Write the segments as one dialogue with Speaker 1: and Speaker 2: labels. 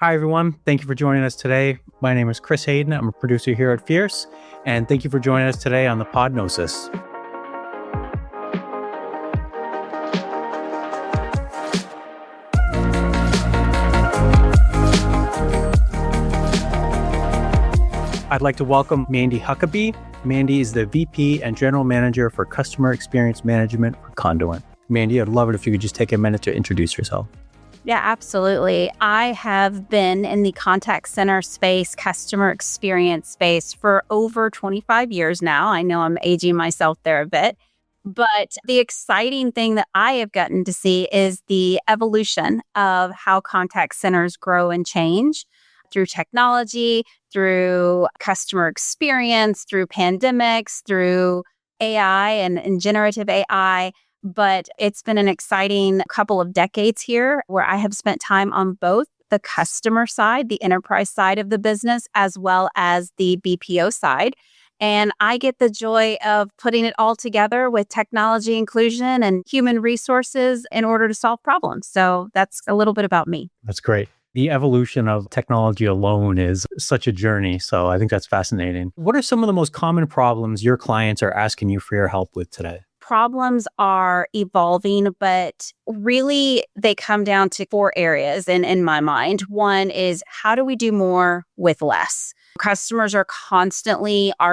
Speaker 1: Hi, everyone. Thank you for joining us today. My name is Chris Hayden. I'm a producer here at Fierce, and thank you for joining us today on the Podnosis. I'd like to welcome Mandy Huckaby. Mandy is the VP and General Manager for Customer Experience Management for Conduent. Mandy, I'd love it if you could just take a minute to introduce yourself.
Speaker 2: Yeah, absolutely. I have been in the contact center space, customer experience space for over 25 years now. I know I'm aging myself there a bit, but the exciting thing that I have gotten to see is the evolution of how contact centers grow and change through technology, through customer experience, through pandemics, through AI and generative AI. But it's been an exciting couple of decades here where I have spent time on both the customer side, the enterprise side of the business, as well as the BPO side. And I get the joy of putting it all together with technology inclusion and human resources in order to solve problems. So that's a little bit about me.
Speaker 1: That's great. The evolution of technology alone is such a journey. So I think that's fascinating. What are some of the most common problems your clients are asking you for your help with today?
Speaker 2: Problems are evolving, but really they come down to four areas in my mind. One is, how do we do more with less? Our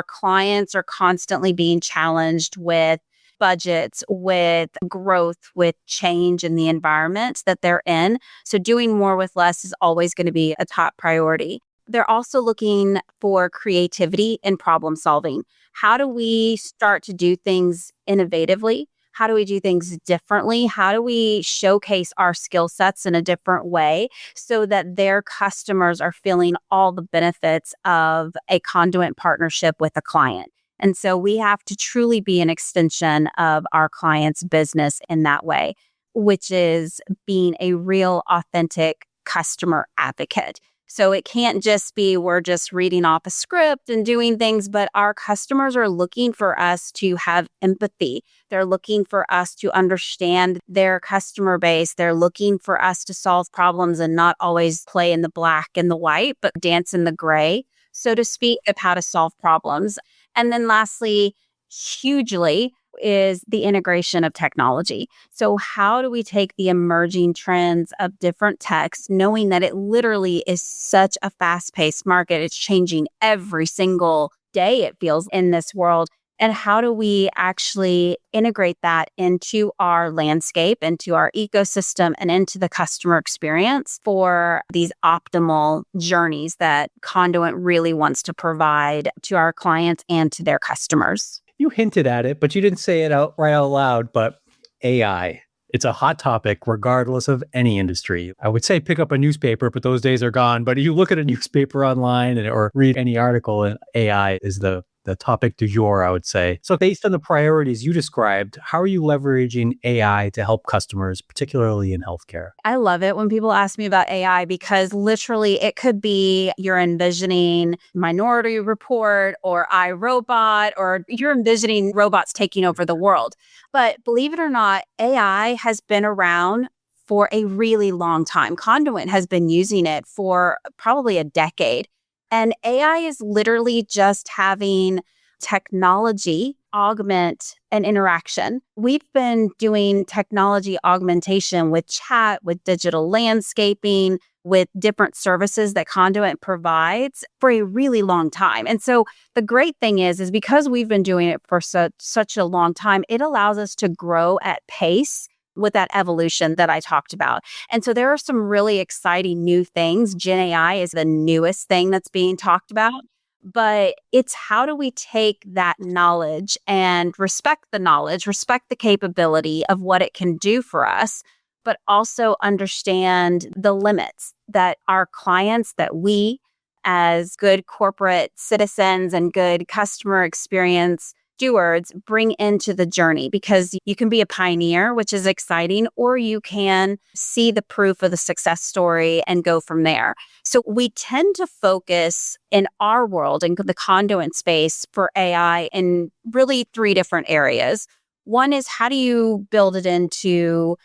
Speaker 2: clients are constantly being challenged with budgets, with growth, with change in the environment that they're in. So doing more with less is always going to be a top priority. They're also looking for creativity in problem solving. How do we start to do things innovatively? How do we do things differently? How do we showcase our skill sets in a different way so that their customers are feeling all the benefits of a Conduent partnership with a client? And so we have to truly be an extension of our client's business in that way, which is being a real, authentic customer advocate. So it can't just be we're just reading off a script and doing things, but our customers are looking for us to have empathy. They're looking for us to understand their customer base. They're looking for us to solve problems and not always play in the black and the white, but dance in the gray, so to speak, of how to solve problems. And then lastly, hugely, is the integration of technology. So how do we take the emerging trends of different techs, knowing that it literally is such a fast-paced market? It's changing every single day, it feels, in this world. And how do we actually integrate that into our landscape, into our ecosystem, and into the customer experience for these optimal journeys that Conduent really wants to provide to our clients and to their customers?
Speaker 1: You hinted at it, but you didn't say it out loud, but AI. It's a hot topic regardless of any industry. I would say pick up a newspaper, but those days are gone. But you look at a newspaper online or read any article, and AI is the topic du jour, I would say. So based on the priorities you described, how are you leveraging AI to help customers, particularly in healthcare?
Speaker 2: I love it when people ask me about AI because literally it could be you're envisioning Minority Report or iRobot, or you're envisioning robots taking over the world. But believe it or not, AI has been around for a really long time. Conduent has been using it for probably a decade. And AI is literally just having technology augment an interaction. We've been doing technology augmentation with chat, with digital landscaping, with different services that Conduent provides for a really long time. And so the great thing is because we've been doing it for such a long time, it allows us to grow at pace with that evolution that I talked about. And so there are some really exciting new things. Gen AI is the newest thing that's being talked about, but it's how do we take that knowledge and respect the knowledge, respect the capability of what it can do for us, but also understand the limits that our clients, that we as good corporate citizens and good customer experience stewards bring into the journey, because you can be a pioneer, which is exciting, or you can see the proof of the success story and go from there. So we tend to focus in our world, in the Conduent space for AI, in really three different areas. One is, how do you build it into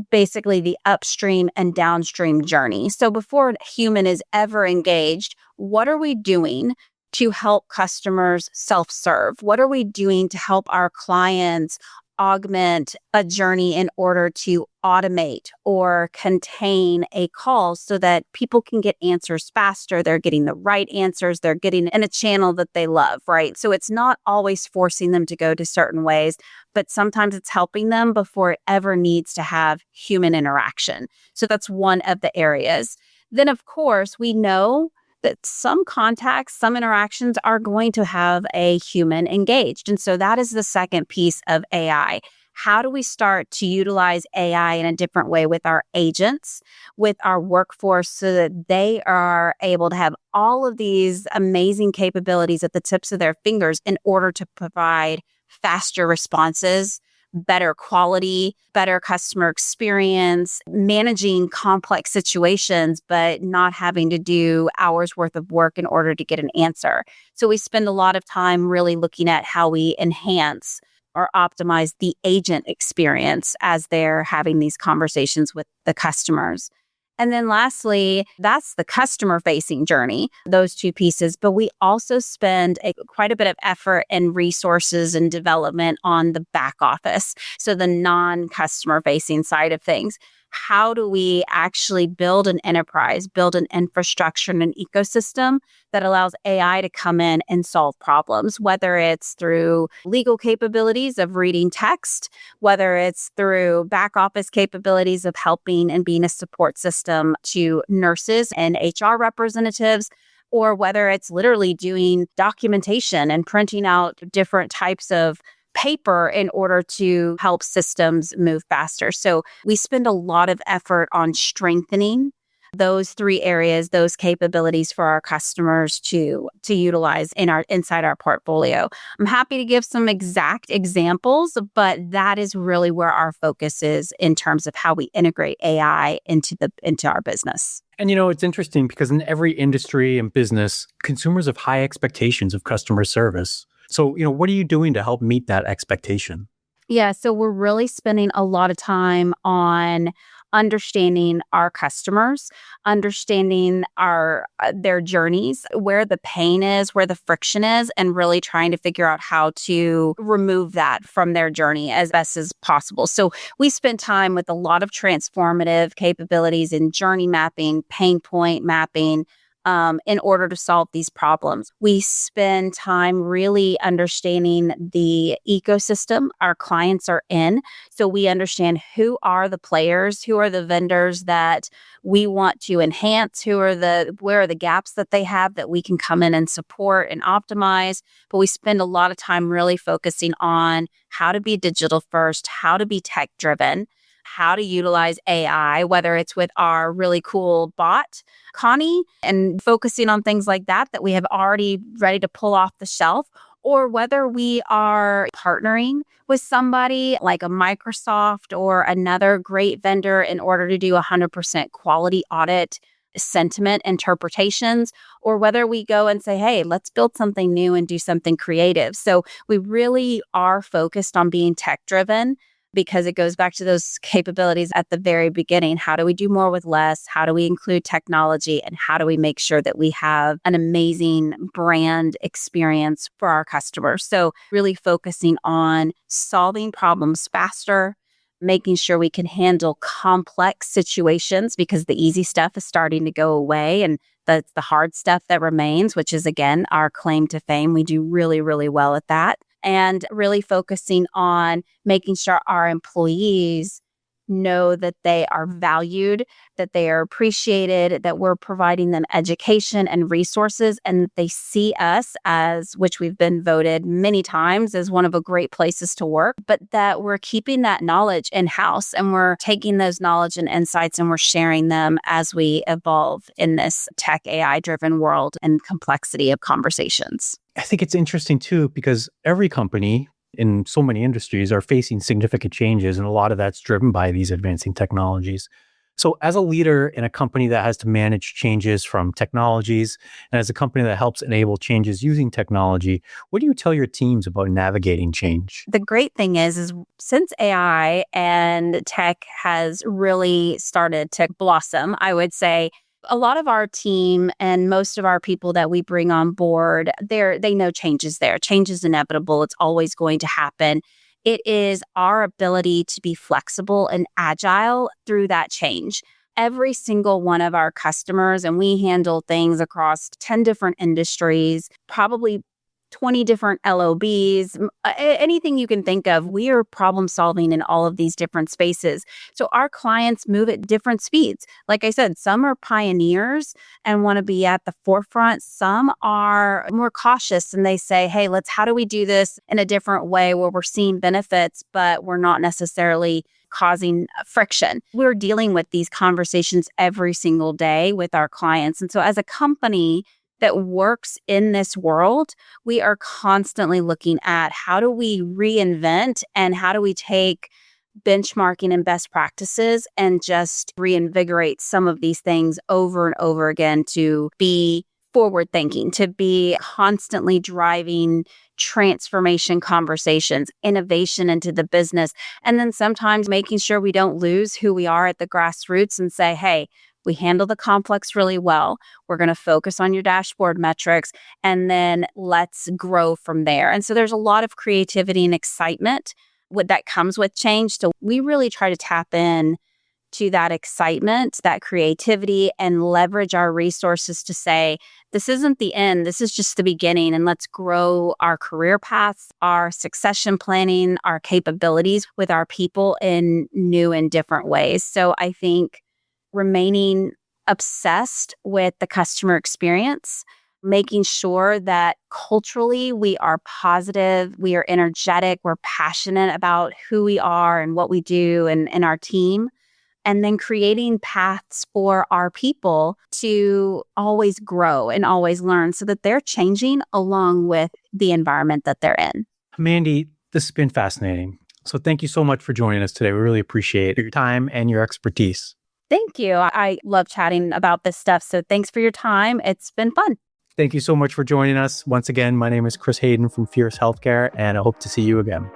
Speaker 2: basically the upstream and downstream journey. So before a human is ever engaged, what are we doing to help customers self-serve? What are we doing to help our clients augment a journey in order to automate or contain a call so that people can get answers faster? They're getting the right answers. They're getting in a channel that they love, right? So it's not always forcing them to go to certain ways, but sometimes it's helping them before it ever needs to have human interaction. So that's one of the areas. Then, of course, we know that some contacts, some interactions are going to have a human engaged. And so that is the second piece of AI. How do we start to utilize AI in a different way with our agents, with our workforce, so that they are able to have all of these amazing capabilities at the tips of their fingers in order to provide faster responses, better quality, better customer experience, managing complex situations, but not having to do hours worth of work in order to get an answer. So we spend a lot of time really looking at how we enhance or optimize the agent experience as they're having these conversations with the customers. And then lastly, that's the customer facing journey, those two pieces. But we also spend quite a bit of effort and resources and development on the back office. So the non-customer facing side of things. How do we actually build an enterprise, build an infrastructure and an ecosystem that allows AI to come in and solve problems, whether it's through legal capabilities of reading text, whether it's through back office capabilities of helping and being a support system to nurses and HR representatives, or whether it's literally doing documentation and printing out different types of paper in order to help systems move faster. So we spend a lot of effort on strengthening those three areas, those capabilities for our customers to utilize inside our portfolio. I'm happy to give some exact examples, but that is really where our focus is in terms of how we integrate AI into our business.
Speaker 1: And it's interesting because in every industry and business, consumers have high expectations of customer service. So, what are you doing to help meet that expectation?
Speaker 2: Yeah, so we're really spending a lot of time on understanding our customers, understanding their journeys, where the pain is, where the friction is, and really trying to figure out how to remove that from their journey as best as possible. So we spend time with a lot of transformative capabilities in journey mapping, pain point mapping, in order to solve these problems. We spend time really understanding the ecosystem our clients are in. So we understand who are the players, who are the vendors that we want to enhance, where are the gaps that they have that we can come in and support and optimize. But we spend a lot of time really focusing on how to be digital first, how to be tech driven, how to utilize AI, whether it's with our really cool bot, Connie, and focusing on things like that we have already ready to pull off the shelf, or whether we are partnering with somebody like a Microsoft or another great vendor in order to do 100% quality audit sentiment interpretations, or whether we go and say, hey, let's build something new and do something creative. So we really are focused on being tech driven, because it goes back to those capabilities at the very beginning. How do we do more with less? How do we include technology? And how do we make sure that we have an amazing brand experience for our customers? So really focusing on solving problems faster, making sure we can handle complex situations, because the easy stuff is starting to go away and that's the hard stuff that remains, which is, again, our claim to fame. We do really, really well at that. And really focusing on making sure our employees know that they are valued, that they are appreciated, that we're providing them education and resources, and that they see us as, which we've been voted many times as one of the great places to work, but that we're keeping that knowledge in-house and we're taking those knowledge and insights and we're sharing them as we evolve in this tech AI-driven world and complexity of conversations.
Speaker 1: I think it's interesting too, because every company in so many industries are facing significant changes, and a lot of that's driven by these advancing technologies. So, as a leader in a company that has to manage changes from technologies, and as a company that helps enable changes using technology, what do you tell your teams about navigating change?
Speaker 2: The great thing is since AI and tech has really started to blossom, I would say a lot of our team and most of our people that we bring on board, they know change is there. Change is inevitable. It's always going to happen. It is our ability to be flexible and agile through that change. Every single one of our customers, and we handle things across 10 different industries, probably 20 different LOBs, anything you can think of, we are problem solving in all of these different spaces. So our clients move at different speeds. Like I said, some are pioneers and want to be at the forefront. Some are more cautious and they say, hey, how do we do this in a different way where we're seeing benefits, but we're not necessarily causing friction. We're dealing with these conversations every single day with our clients. And so as a company that works in this world, we are constantly looking at how do we reinvent and how do we take benchmarking and best practices and just reinvigorate some of these things over and over again to be forward thinking, to be constantly driving transformation conversations, innovation into the business, and then sometimes making sure we don't lose who we are at the grassroots and say, hey, we handle the complex really well. We're going to focus on your dashboard metrics, and then let's grow from there. And so there's a lot of creativity and excitement that comes with change. So we really try to tap in to that excitement, that creativity, and leverage our resources to say, this isn't the end, this is just the beginning, and let's grow our career paths, our succession planning, our capabilities with our people in new and different ways. So I think remaining obsessed with the customer experience, making sure that culturally we are positive, we are energetic, we're passionate about who we are and what we do and our team, and then creating paths for our people to always grow and always learn so that they're changing along with the environment that they're in.
Speaker 1: Mandy, this has been fascinating. So thank you so much for joining us today. We really appreciate your time and your expertise.
Speaker 2: Thank you. I love chatting about this stuff. So thanks for your time. It's been fun.
Speaker 1: Thank you so much for joining us. Once again, my name is Chris Hayden from Fierce Healthcare, and I hope to see you again.